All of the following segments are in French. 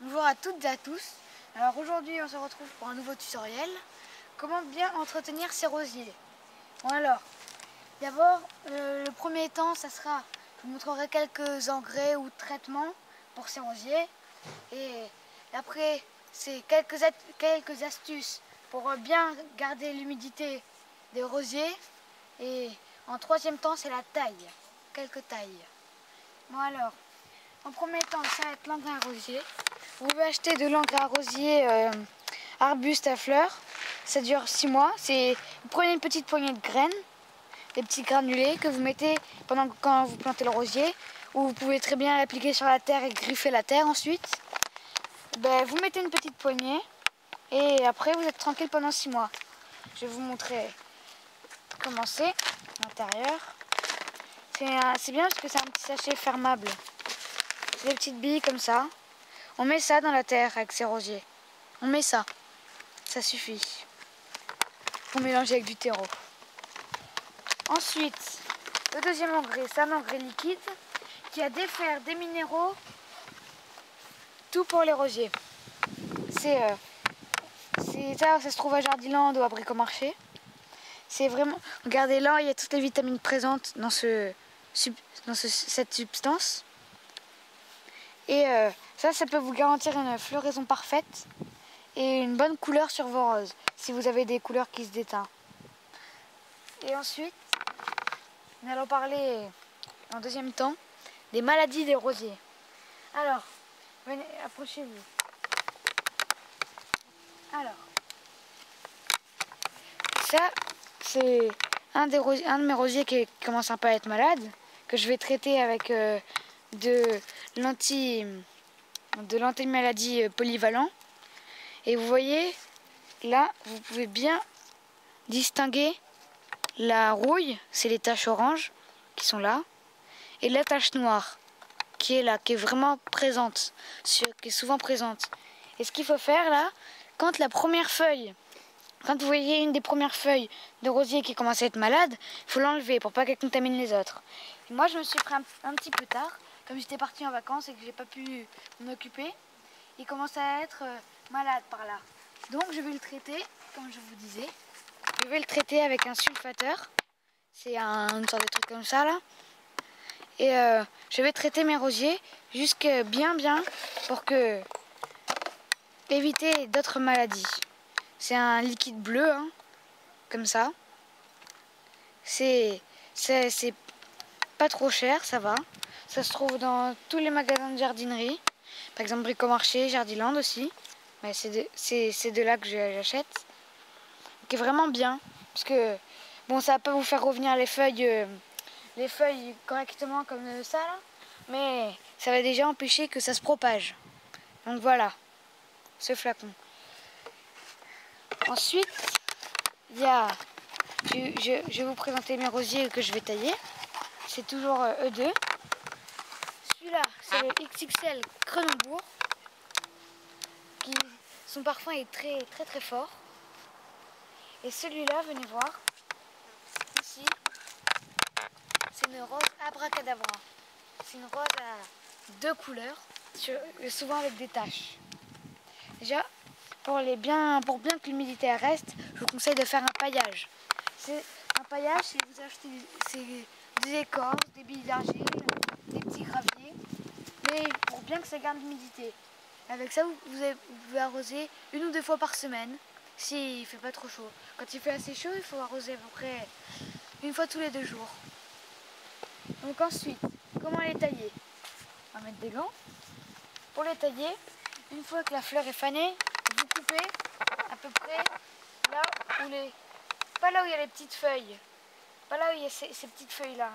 Bonjour à toutes et à tous. Alors aujourd'hui on se retrouve pour un nouveau tutoriel. Comment bien entretenir ses rosiers. Bon alors, d'abord le premier temps ça sera, je vous montrerai quelques engrais ou traitements pour ces rosiers. Et après c'est quelques astuces pour bien garder l'humidité des rosiers. Et en troisième temps c'est la taille, quelques tailles. Bon alors, en premier temps ça va être l'engrais rosier. Vous pouvez acheter de l'engrais rosier arbuste à fleurs. Ça dure 6 mois. Vous prenez une petite poignée de graines, des petits granulés que vous mettez quand vous plantez le rosier. Ou vous pouvez très bien l'appliquer sur la terre et griffer la terre ensuite. Vous mettez une petite poignée et après vous êtes tranquille pendant 6 mois. Je vais vous montrer comment c'est l'intérieur. C'est bien parce que c'est un petit sachet fermable. C'est des petites billes comme ça. On met ça dans la terre avec ses rosiers. On met ça. Ça suffit. Pour mélanger avec du terreau. Ensuite, le deuxième engrais, c'est un engrais liquide qui a des fers, des minéraux, tout pour les rosiers. Ça se trouve à Jardiland ou à Bricomarché. C'est vraiment, regardez là, il y a toutes les vitamines présentes dans cette substance. Et ça peut vous garantir une floraison parfaite et une bonne couleur sur vos roses, si vous avez des couleurs qui se déteignent. Et ensuite, nous allons parler en deuxième temps des maladies des rosiers. Alors, venez, approchez-vous. Alors, ça, c'est un de mes rosiers qui commence un peu à être malade, que je vais traiter avec de l'anti-maladie polyvalent. Et vous voyez, là, vous pouvez bien distinguer la rouille, c'est les taches oranges qui sont là, et la tache noire qui est là, qui est vraiment présente, qui est souvent présente. Et ce qu'il faut faire là, quand vous voyez une des premières feuilles de rosier qui commence à être malade, il faut l'enlever pour pas qu'elle contamine les autres. Et moi je me suis pris un petit peu tard, comme j'étais partie en vacances et que j'ai pas pu m'en occuper, il commence à être malade par là. Donc je vais le traiter, comme je vous disais. Je vais le traiter avec un sulfateur. C'est une sorte de truc comme ça là. Et je vais traiter mes rosiers jusque bien pour éviter d'autres maladies. C'est un liquide bleu, hein, comme ça. C'est pas trop cher, ça va. Ça se trouve dans tous les magasins de jardinerie. Par exemple Bricomarché, Jardiland aussi. Mais c'est de là que j'achète. Qui est vraiment bien. Parce que bon, ça va pas vous faire revenir les feuilles correctement comme ça là. Mais ça va déjà empêcher que ça se propage. Donc voilà, ce flacon. Ensuite, je vais vous présenter mes rosiers que je vais tailler. C'est toujours E2. Celui-là, c'est le XXL Cronenbourg. Son parfum est très fort. Et celui-là, venez voir. Ici, c'est une rose abracadabra. C'est une rose à 2 couleurs, souvent avec des taches. Déjà, pour bien que l'humidité reste, je vous conseille de faire un paillage. Un paillage, c'est vous achetez des écorces, des billes d'argile, des petits graviers, mais pour bien que ça garde l'humidité. Avec ça, vous pouvez arroser 1 ou 2 fois par semaine, s'il ne fait pas trop chaud. Quand il fait assez chaud, il faut arroser à peu près 1 fois tous les 2 jours. Donc ensuite, comment les tailler? On va mettre des gants. Pour les tailler, une fois que la fleur est fanée, vous coupez à peu près là où pas là où il y a les petites feuilles, pas là où il y a ces petites feuilles là.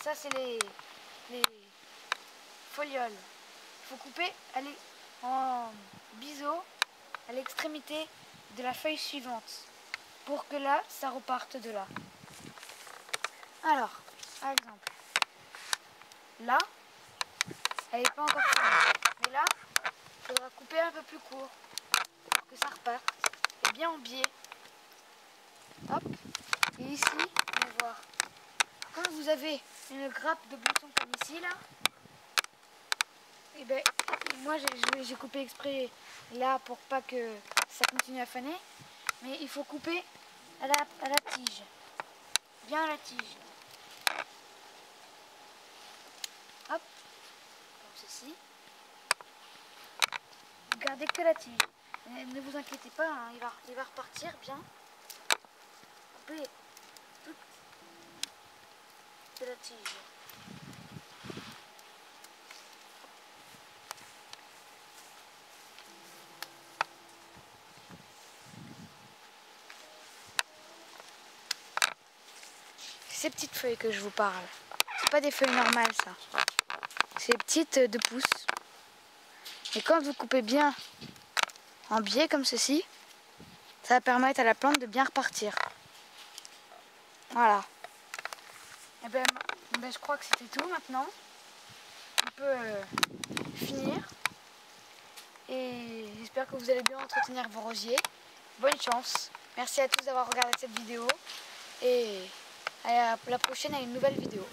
Ça c'est les folioles. Il faut couper en biseau à l'extrémité de la feuille suivante pour que là ça reparte de là. Alors, par exemple, là, elle n'est pas encore fanée, mais là, il faudra couper un peu plus court pour que ça reparte et bien en biais. Hop. Et ici, on va voir. Quand vous avez une grappe de boutons comme ici là, Et ben, moi j'ai coupé exprès là pour pas que ça continue à faner. Mais il faut couper à la tige. Bien à la tige. Hop, comme ceci. Gardez que la tige. Ne vous inquiétez pas, hein, il va repartir bien. Coupez toute de la tige. Ces petites feuilles que je vous parle, c'est pas des feuilles normales ça. C'est petites de pouce. Et quand vous coupez bien en biais comme ceci, ça va permettre à la plante de bien repartir. Voilà. Et ben, je crois que c'était tout maintenant. On peut finir. Et j'espère que vous allez bien entretenir vos rosiers. Bonne chance. Merci à tous d'avoir regardé cette vidéo. Et à la prochaine à une nouvelle vidéo.